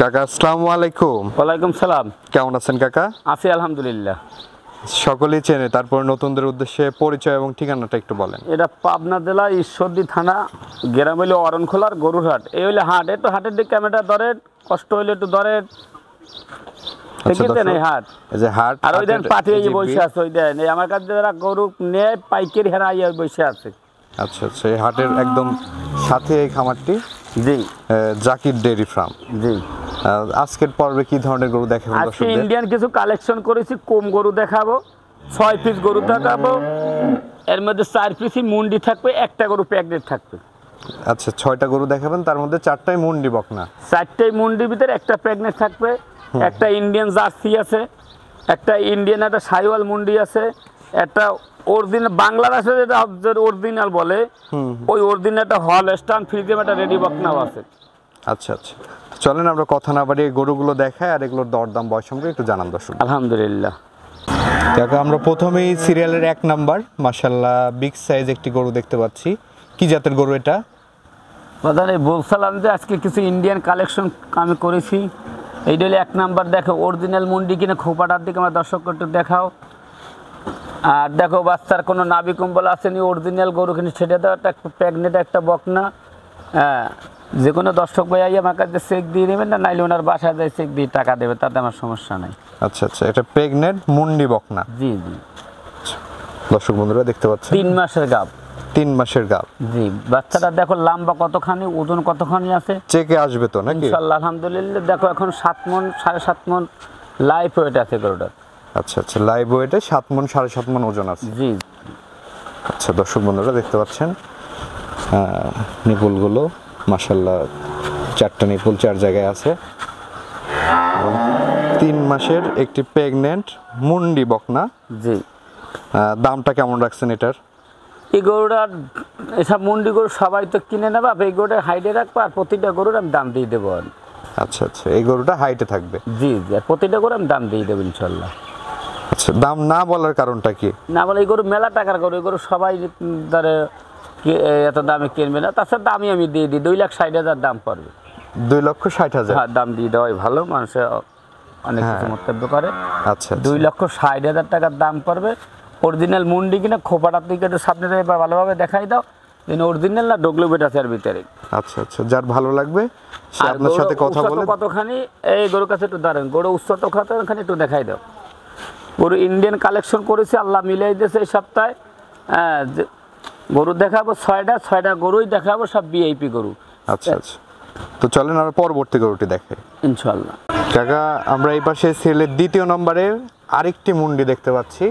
কাকা আসসালামু আলাইকুম। ওয়ালাইকুম সালাম। কেমন আছেন কাকা? আছি আলহামদুলিল্লাহ। সকলেই চেনে, তারপর নতুনদের উদ্দেশ্যে পরিচয় এবং ঠিকানাটা একটু বলেন। এটা পাবনা জেলা ঈশ্বরদী থানা, গ্রাম হইলে অরণখোলার গরুর হাট। এই হইলে হাট, একটু হাটের দিকে ক্যামেরা ধরেন, কষ্ট হইলে একটু ধরেন। এই হাট, এই যে হাট, আর ওই দেন পাঠিয়ে বসে আছে, ওই দেন এই আমার কাছে যারা গরু নেয় পাইকারি হেরা বসে আছে। আচ্ছা আচ্ছা, এই হাটের একদম সাথে এই খামারটি। জি, জাকির ডেইরি ফার্ম। জি। আজকের পর্বে কি ধরনের গরু দেখাবেন আজকে দর্শকদের? ইন্ডিয়ান কিছু কালেকশন করেছি, কম গরু দেখাবো, 6 পিস গরু দেখাবো। এর মধ্যে 4 পিসই মুন্ডি থাকবে, একটা গরু প্যাকেট থাকবে। আচ্ছা, 6টা গরু দেখাবেন, তার মধ্যে 4টাই মুন্ডি বকনা। 4টাই মুন্ডির ভিতরে একটা প্রেগনেন্ট থাকবে, একটা ইন্ডিয়ান জার্সি আছে, একটা ইন্ডিয়ান একটা সাইওয়াল মুন্ডি আছে, একটা অরিজিনাল বাংলাদেশে যেটা অরিজিনাল বলে ওই অরিজিনাল একটা হলস্টাইন ফ্রিজিয়াম একটা রেডি বকনাও আছে। আচ্ছা আচ্ছা, চলেন আমরা কথা না বাড়িয়ে গরুগুলো দেখাই আর এগুলোর দরদাম বয়স সম্পর্কে একটু জানান দর্শক। আলহামদুলিল্লাহ। দেখো, আমরা প্রথমেই সিরিয়ালের 1 নাম্বার মাশাআল্লাহ বিগ সাইজ একটি গরু দেখতে পাচ্ছি। কি জাতের গরু এটা? বাজারে বলছিলাম যে আজকে কিছু ইন্ডিয়ান কালেকশন আমি করেছি। এইটা হলে 1 নাম্বার। দেখো অরিজিনাল মুন্ডি কিনে খোপাটার দিকে আমার দর্শক একটু দেখাও। আর দেখো বাচ্চার কোনো নাভি কম্বল আসেনি, অরিজিনাল গরু কিনে সেটা দেওয়া একটা প্রেগনেন্ট একটা বকনা। হ্যাঁ, যে কোনো দর্শক ভাই আমার কাছে চেক দিয়ে নেবেন, না নাইলে ওনার বাসায় যায় চেক দিয়ে টাকা দেবে, তাতে আমার সমস্যা নাই। আচ্ছা আচ্ছা, এটা প্রেগনেন্ট মুন্ডি বকনা। জি জি। দর্শক বন্ধুরা দেখতে পাচ্ছেন 3 মাসের গাব। 3 মাসের গাব। জি, বাচ্চাটা দেখো লম্বা কতখানি, ওজন কতখানি আছে, চেকে আসবে তো নাকি? ইনশাআল্লাহ আলহামদুলিল্লাহ। দেখো এখন 7 মণ 7.5 মণ লাইফ ওয়েট আছে গরুটা। আচ্ছা আচ্ছা, লাইভ ওয়েটে 7 মণ 7.5 মণ ওজন আছে। জি। আচ্ছা দর্শক বন্ধুরা দেখতে পাচ্ছেন নিপুলগুলো মাশাআল্লাহ 4টা নিপুল 4 জায়গায় আছে। 3 মাসের একটি প্রেগনেন্ট মুন্ডি বকনা। জি। দামটা কেমন রাখছেন এটার? এই গরুটার, এসব মুন্ডি গরু সবাই তো কিনে নেবে, এই গরুটা হাইটে রাখবো আর প্রতিটা গরুর আমি দাম দিয়ে দেবো। আচ্ছা আচ্ছা, এই গরুটা হাইটে থাকবে। জি জি, আর প্রতিটা গরু আমি দাম দিয়ে দেবো ইনশাল্লাহ। আচ্ছা, দাম না বলার কারণটা কি? না বলে এই গরু মেলা টাকার গরু, এই গরু সবাই ধরে এত দামে কিনবে না, তাছাড়া দামই আমি দিয়ে দিই। 2,60,000 দাম পড়বে। 2,60,000? হ্যাঁ, দাম দিয়ে দেওয়াই ভালো, মানুষের অনেক কিছু মন্তব্য করে। আচ্ছা, 2,60,000 টাকার দাম পড়বে। অরিজিনাল মুন্ডি কিনা খোপাটার দিকে একটু সামনে ভালোভাবে দেখাই দাও, অরিজিনাল না ডুপ্লিকেট আছে এর ভিতরে। আচ্ছা আচ্ছা, যার ভালো লাগবে সে আপনার সাথে কথা বলে। কতখানি এই গরুর কাছে একটু দাঁড়ান, গরু উচ্চতা কতখানি একটু দেখাই দাও। গরু ইন্ডিয়ান কালেকশন করেছি, আল্লাহ মিলাই দিয়েছে এই সপ্তাহে। গরু দেখাবো 6টা গরুই দেখাবো, সব ভিআইপি গরু। আচ্ছা আচ্ছা, তো চলেন আমরা পরবর্তী গরুটি দেখাই ইনশাআল্লাহ। কাকা, আমরা এই পাশে সিরিয়ালের 2য় নম্বরে আরেকটি মুন্ডি দেখতে পাচ্ছি।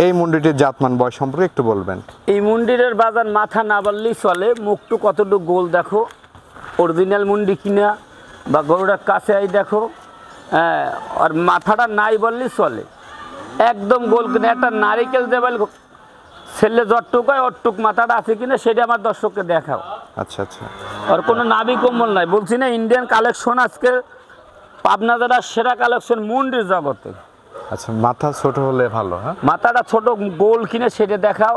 এই মুন্ডিটির জাতমান বয়স সম্পর্কে একটু বলবেন। এই মুন্ডিরের বাজার মাথা না বললেই চলে, মুখটু কতটুকু গোল দেখো, অরিজিনাল মুন্ডি কিনা বা গরুটার কাছে আই দেখো। আর মাথাটা নাই বললেই চলে, একদম গোল কিনা। একটা নারিকেল দেবেল ছেলে যতটুক হয় অতটুক মাথাটা আছে কিনা সেটা আমার দর্শককে দেখাও। আচ্ছা আচ্ছা, আর কোনো নাভি কম্বল নাই, বলছি না ইন্ডিয়ান কালেকশন আজকে পাবনা জেলার সেরা কালেকশন মুন্ডির জগতে। আচ্ছা, মাথা ছোট হলে ভালো। হ্যাঁ, মাথাটা ছোট গোল কিনে সেটা দেখাও,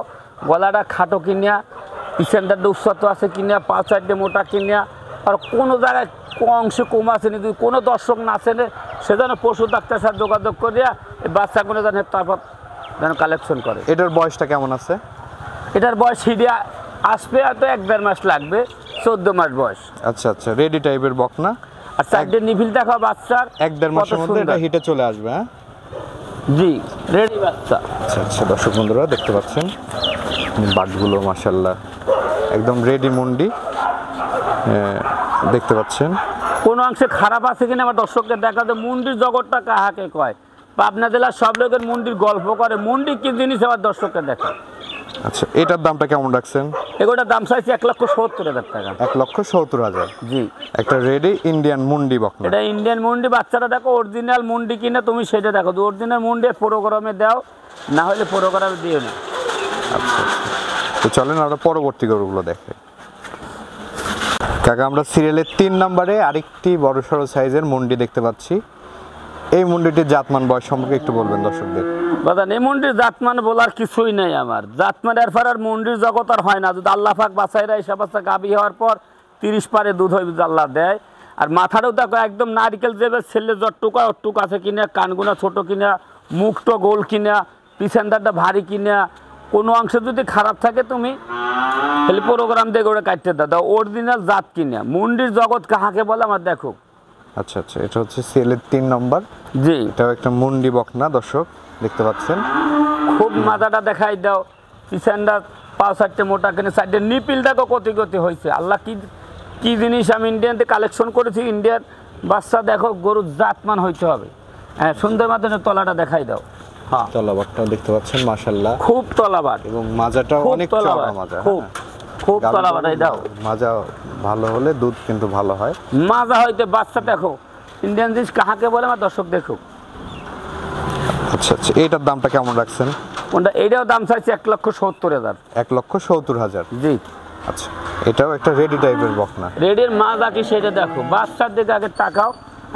গলাটা খাটো কিনিয়া, পিছনটা উচ্চতা আছে কিনিয়া, 5-4টে মোটা কিনিয়া। আর কোনো জায়গায় অংশে কম আছে নি, যদি কোনো দর্শক না আসেনে সেজন্য পশু ডাক্তার সাথে যোগাযোগ করিয়া এই বাচ্চাগুলো যেন তারপর যেন কালেকশন করে। এটার বয়সটা কেমন আছে? এটার বয়স হিডিয়া আসবে হয়তো 1-1.5 মাস লাগবে, 14 মাস বয়স। আচ্ছা আচ্ছা, রেডি টাইপের বকনা। আর 4টে নিভিল দেখো বাচ্চার, 1-1.5 মাসের মধ্যে এটা হিটে চলে আসবে। হ্যাঁ জি, রেডি বাচ্চা। আচ্ছা আচ্ছা, দর্শক বন্ধুরা দেখতে পাচ্ছেন বাটগুলো মাশাআল্লাহ একদম রেডি মুন্ডি দেখতে পাচ্ছেন। কোনো অংশে খারাপ আছে কিনা আমার দর্শককে দেখা যায়। মুন্ডির জগৎটা কাহাকে কয়, পাবনা জেলার সব লোকের মুন্ডির গল্প করে, মুন্ডি কি জিনিস আমার দর্শককে দেখা। আচ্ছা, এটার দামটা কেমন রাখছেন? এগুলোর দাম চাইছে 1,70,000 টাকা। 1,70,000? জি। একটা রেডি ইন্ডিয়ান মুন্ডি বকনা। এটা ইন্ডিয়ান মুন্ডি। বাচ্চাটা দেখো অরিজিনাল মুন্ডি কিনা তুমি সেটা দেখো, অরিজিনাল মুন্ডি প্রোগ্রামে দাও, না হলে প্রোগ্রামে দিও না। আচ্ছা, তো চলেন আমরা পরবর্তী গরুগুলো দেখে। কাকা, আমরা সিরিয়ালের 3 নম্বরে আরেকটি বড় সড়ো সাইজের মুন্ডি দেখতে পাচ্ছি। এই মুন্ডিটির জাতমান বয়স সম্পর্কে একটু বলবেন দর্শকদের। বাদান, এই মুন্ডির জাতমান বলার কিছুই নেই আমার। জাতমান এর পর আর মুন্ডির জগৎ আর হয় না, যদি আল্লাহ পাক বাছাইরা এসব বাচ্চা গাভী হওয়ার পর 30 পারে দুধ হয় আল্লাহ দেয়। আর মাথাটাও দেখো একদম নারকেল দেবে, ছেলে যতটুকু অতটুকু আছে কিনা, কানগুনা ছোট কিনা, মুখটা গোল কিনা, পিছনদারটা ভারী কিনা, কোনো অংশ যদি খারাপ থাকে তুমি তাহলে প্রোগ্রাম দেখে ওটা কাটতে দাও। অরিজিনাল জাত কিনা, মুন্ডির জগৎ কাহাকে বলে আমার দেখো। আচ্ছা আচ্ছা, এটা হচ্ছে সিরিয়ালের 3 নম্বর। জি, এটাও একটা মুন্ডি বকনা দর্শক দেখতে পাচ্ছেন। খুব মাথাটা দেখাই দাও, পিছনটা 5-4টে মোটা কিনে, 4টে নিপিল দেখো কত কত হয়েছে। আল্লাহ কি কি জিনিস আমি ইন্ডিয়ানতে কালেকশন করেছি। ইন্ডিয়ান বাচ্চা দেখো, গরুর জাতমান হইতে হবে। হ্যাঁ, সুন্দর মাধ্যমে তলাটা দেখাই দাও। হ্যাঁ, তলাবারটাও দেখতে পাচ্ছেন মাশাআল্লাহ, খুব তলাবার এবং মাজাটাও খুব অনেক তলাবার, চওড়া মাজা। খুব খুব তলাবার। এই দাও, মাজা ভালো হলে দুধ কিন্তু ভালো হয়। মাজা হইতে বাচ্চা দেখো, ইন্ডিয়ান জিনিস কাহাকে বলে আমার দর্শক দেখো। আচ্ছা আচ্ছা, এইটার দামটা কেমন রাখছেন? কোনটা? এইটাও দাম চাইছে 1,70,000। 1,70,000। জি, আচ্ছা, এটাও একটা রেডি টাইপের বকনা। রেডির মাজা কি সেটা দেখো, বাচ্চার দিকে আগে তাকাও।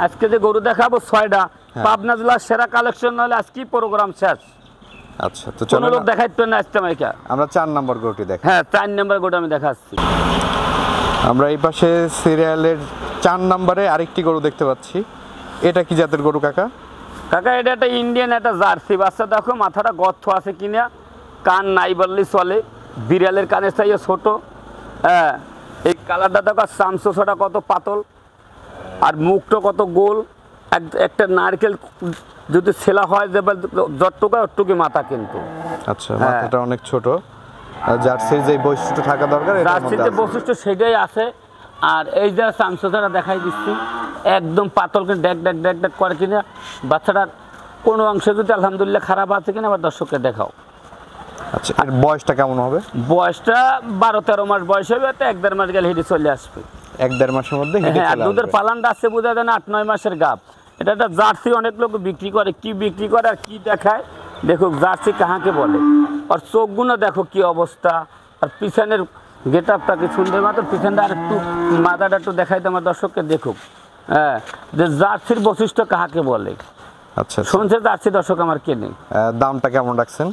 আজকে যে গরু দেখাবো 6টা, পাবনা জেলার সেরা কালেকশন, নাহলে আজকে প্রোগ্রাম শেষ। আচ্ছা, তো কোনো চলো লোক দেখাইতে না আসতে মাইকা। আমরা 4 নম্বর গরুটি দেখ। হ্যাঁ, 4 নম্বর গরু আমি দেখাচ্ছি। আমরা এই পাশে সিরিয়ালের 4 নম্বরে আরেকটি গরু দেখতে পাচ্ছি। এটা কি জাতের গরু কাকা? কাকা, এটা একটা ইন্ডিয়ান একটা জার্সি বাচ্চা। দেখো মাথাটা গর্ত আছে কিনা, কান নাই বললেই চলে, বিড়ালের কানের চাইয়ে ছোট। হ্যাঁ, এই কালারটা দেখো, চামচোটা কত পাতল, আর মুখটা কত গোল। একটা নারকেল যদি ছেলা হয় যে যতটুকু অতটুকু মাথা কিন্তু। আচ্ছা, মাথাটা অনেক ছোট। জার্সির যে বৈশিষ্ট্য থাকা দরকার এটার মধ্যে জার্সিতে আছে। বৈশিষ্ট্য সেটাই আছে। আর এই যে চামচোটা দেখাই দিচ্ছি, একদম পাতল করে ড্যাক ড্যাক ড্যাক ড্যাক করে কিনা। বাচ্চাটার কোনো অংশে যদি আলহামদুলিল্লাহ খারাপ আছে কিনা আবার দর্শককে দেখাও। আচ্ছা, এর বয়সটা কেমন হবে? বয়সটা 12-13 মাস বয়স হবে, তো 1-1.5 মাস গেলে হেঁটে চলে আসবে। 1-1.5 মাসের মধ্যে হেঁটে হ্যাঁ, আর চলে দুধের আসবে। পালানটা আছে বোঝা যায় না, 8-9 মাসের গাব। এটা একটা জার্সি, অনেক লোক বিক্রি করে। কি বিক্রি করে আর কি দেখায় দেখো, জার্সি কাহাকে বলে। আর চোখগুলো দেখো কি অবস্থা, আর পিছনের গেট আপটা কি সুন্দর। মাত্র পিছনটা আর একটু মাথাটা একটু দেখাই তো আমার দর্শককে দেখুক। হ্যাঁ, যে জার্সির বৈশিষ্ট্য কাহাকে বলে। আচ্ছা, শুনছে জার্সি দর্শক আমার কেনে। দামটা কেমন রাখছেন?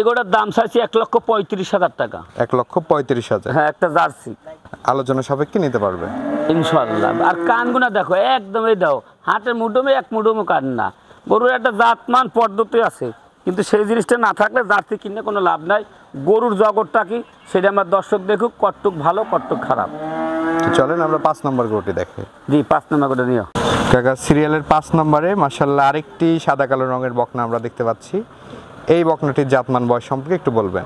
এগুলোর দাম চাইছি 1,35,000 টাকা। 1,35,000। হ্যাঁ, একটা জার্সি আলোচনা সাপেক্ষে নিতে পারবে ইনশাল্লাহ। আর কানগুনা দেখো একদমই দাও, হাটের মুডুমে এক মুডুমো কান না। গরুর একটা জাতমান পদ্ধতি আছে, কিন্তু সেই জিনিসটা না থাকলে জার্সি কিনে কোনো লাভ নাই। গরুর জগৎটা কি সেটা আমার দর্শক দেখুক, কটটুক ভালো কটটুক খারাপ। তো চলেন আমরা 5 নম্বর গরুটি দেখে। জি, 5 নম্বর করে নিও কাকা। সিরিয়ালের 5 নম্বরে মাশাআল্লাহ আরেকটি সাদা কালো রঙের বকনা আমরা দেখতে পাচ্ছি। এই বকনাটির জাতমান বয়স সম্পর্কে একটু বলবেন?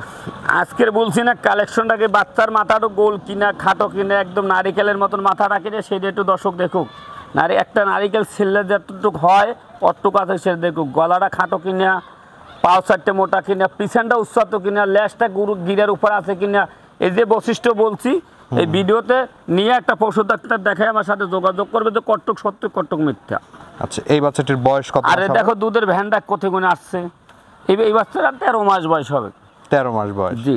আজকের বলছি না কালেকশনটাকে, বাচ্চার মাথাটা গোল কিনা, খাটো কিনা, একদম নারিকেলের মতন মাথা রাখি না, সেটা একটু দর্শক দেখুক। একটা নারিকেল ছেলে যতটুকু হয় অতটুকু আছে সেটা দেখুক। গলাটা খাটো কিনা, পাও 4টে মোটা কিনা, পিছনটা উচ্চত কিনা, লেজটা গরু গিরের উপর আছে কিনা। এই যে বৈশিষ্ট্য বলছি এই ভিডিওতে নিয়ে একটা পশু ডাক্তার দেখায় আমার সাথে যোগাযোগ করবে যে কটটুক সত্য কটটুক মিথ্যা। আচ্ছা, এই বাচ্চাটির বয়স কত? আরে দেখো দুধের ভ্যানটা কত গুণে আসছে। এই বাচ্চাটা 13 মাস বয়স হবে। 13 মাস বয়স। জি,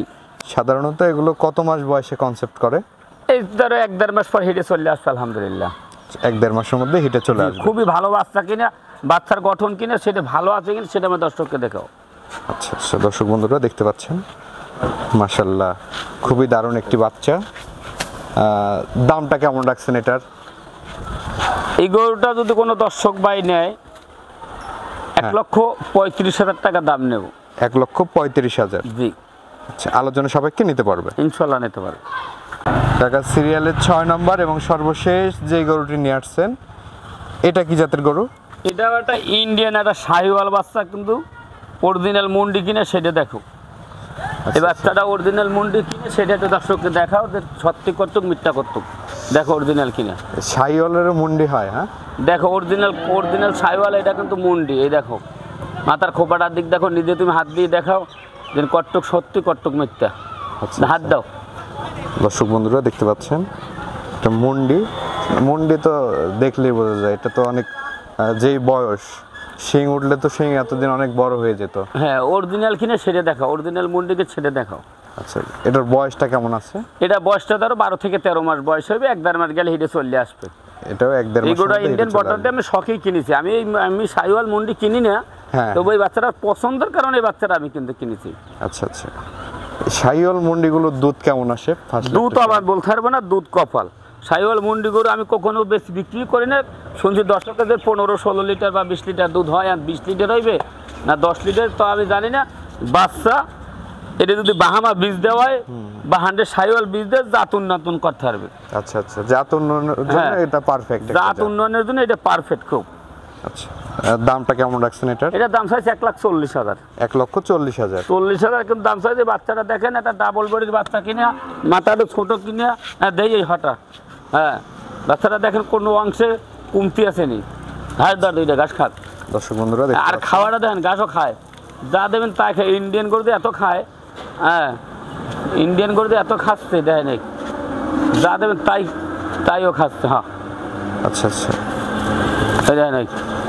সাধারণত এগুলো কত মাস বয়সে কনসেপ্ট করে? এই ধরো 1-1.5 মাস পর হেঁটে চলে আসছে আলহামদুলিল্লাহ। 1-1.5 মাসের মধ্যে হিটে চলে আসবে। খুবই ভালো বাচ্চা কিনা, বাচ্চার গঠন কিনা সেটা ভালো আছে কিনা সেটা আমার দর্শককে দেখাও। আচ্ছা আচ্ছা, দর্শক বন্ধুরা দেখতে পাচ্ছেন মাশাআল্লাহ খুবই দারুণ একটি বাচ্চা। দামটা কেমন রাখছেন এটার? এই গরুটা যদি কোনো দর্শক ভাই নেয় 1,35,000 টাকা দাম নেব। 1,35,000। জি, আচ্ছা, আলোচনা সাপেক্ষে নিতে পারবে ইনশাল্লাহ নিতে পারবে। কাকা, সিরিয়ালের 6 নম্বর এবং সর্বশেষ যে গরুটি নিয়ে আসছেন, এটা কি জাতের গরু? এটা একটা ইন্ডিয়ান একটা শাহিওয়াল বাচ্চা, কিন্তু অরিজিনাল মুন্ডি কিনে সেটা দেখো। এই বাচ্চাটা অরিজিনাল মুন্ডি কিনে সেটা একটু দর্শককে দেখাও যে সত্যি করতুক মিথ্যা করতুক। দেখো অরিজিনাল কিনা। শাহিওয়ালেরও মুন্ডি হয়? হ্যাঁ, দেখো অরিজিনাল শাহিওয়াল, এটা কিন্তু মুন্ডি। এই দেখো মাথার খোপাটার দিক দেখো, নিজে তুমি হাত দিয়ে দেখাও যে কটটুক সত্যি কটটুক মিথ্যা। আচ্ছা, হাত দাও। দর্শক বন্ধুরা দেখতে পাচ্ছেন এটা মুন্ডি। মুন্ডি তো দেখলেই বোঝা যায়, এটা তো অনেক যেই বয়স, শিং উঠলে তো শিং এতদিন অনেক বড় হয়ে যেত। হ্যাঁ, অরিজিনাল কিনে সেটা দেখাও, অরিজিনাল মুন্ডিকে সেটা দেখাও। আচ্ছা, এটার বয়সটা কেমন আছে? এটা বয়সটা ধরো 12 থেকে 13 মাস বয়স হবে, 1-1.5 মাস গেলে হিটে চলে আসবে। এটাও 1-1.5 মাস। এগুলো ইন্ডিয়ান বর্ডারতে আমি শখেই কিনেছি। আমি শাহিওয়াল মুন্ডি কিনি না, হ্যাঁ, তবু এই বাচ্চাটার পছন্দের কারণে এই বাচ্চাটা আমি কিন্তু কিনেছি। আচ্ছা আচ্ছা, শাহিওয়াল মুন্ডিগুলোর দুধ কেমন আসে? দুধ আবার বলতে পারবো না, দুধ কপাল। সাইওয়াল মুন্ডি গরু আমি কখনো বেশি বিক্রি করি না। শুনছি দর্শকদের 15-16 লিটার বা 20 লিটার দুধ হয়, আর 20 লিটার হইবে না 10 লিটার তো আমি জানি না। বাচ্চা এটা যদি বাহামা বীজ দেওয়া হয় বা 100 সাইওয়াল বীজ দিয়ে জাত উন্নয়ন করতে পারবে। আচ্ছা আচ্ছা, জাত উন্নয়নের জন্য এটা পারফেক্ট, জাত উন্নয়নের জন্য এটা পারফেক্ট খুব। আচ্ছা, দামটা কেমন রাখছেন এটার? এটার দাম চাইছে 1,40,000। 1,40,000। 40,000 কিন্তু দাম চাইছে। বাচ্চাটা দেখেন, একটা ডাবল বডির বাচ্চা কিনে, মাথাটা ছোট কিনে দেয় এই হঠাৎ। হ্যাঁ, বাচ্চাটা দেখেন কোনো অংশে কমতি আসেনি, ঘাস দর দুইটা ঘাস খাক। দর্শক বন্ধুরা দেখতে আর খাওয়াটা দেখেন, ঘাসও খায়, যা দেবেন তাই খায়। ইন্ডিয়ান গরুতে এত খায়, হ্যাঁ ইন্ডিয়ান গরুতে এত খাচ্ছে দেখেন, এই যা দেবেন তাইও খাচ্ছে। হ্যাঁ আচ্ছা আচ্ছা, দেখেন এই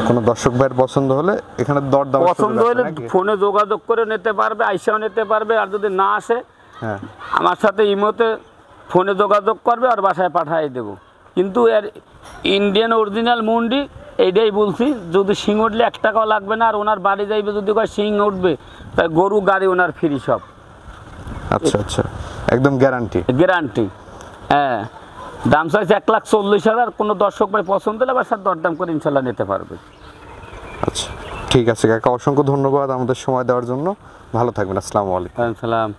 কোনো দর্শক ভাইয়ের পছন্দ হলে এখানে দরদাম পছন্দ হলে ফোনে যোগাযোগ করে নিতে পারবে, আইসাও নিতে পারবে। আর যদি না আসে হ্যাঁ আমার সাথে ইমোতে ফোনে যোগাযোগ করবে আর বাসায় পাঠিয়ে দেবো। কিন্তু এর ইন্ডিয়ান অরিজিনাল মুন্ডি এইটাই বলছি, যদি শিং উঠলে 1 টাকাও লাগবে না। আর ওনার বাড়ি যাইবে যদি কয় শিং উঠবে, তাই গরু গাড়ি ওনার ফ্রি সব। আচ্ছা আচ্ছা, একদম গ্যারান্টি। হ্যাঁ, দাম চাইছে 1,40,000। কোনো দর্শক ভাই পছন্দ হলে বাসার দরদাম করে ইনশাল্লাহ নিতে পারবে। আচ্ছা ঠিক আছে কাকা, অসংখ্য ধন্যবাদ আমাদের সময় দেওয়ার জন্য। ভালো থাকবেন, আসসালামু আলাইকুম। সালাম।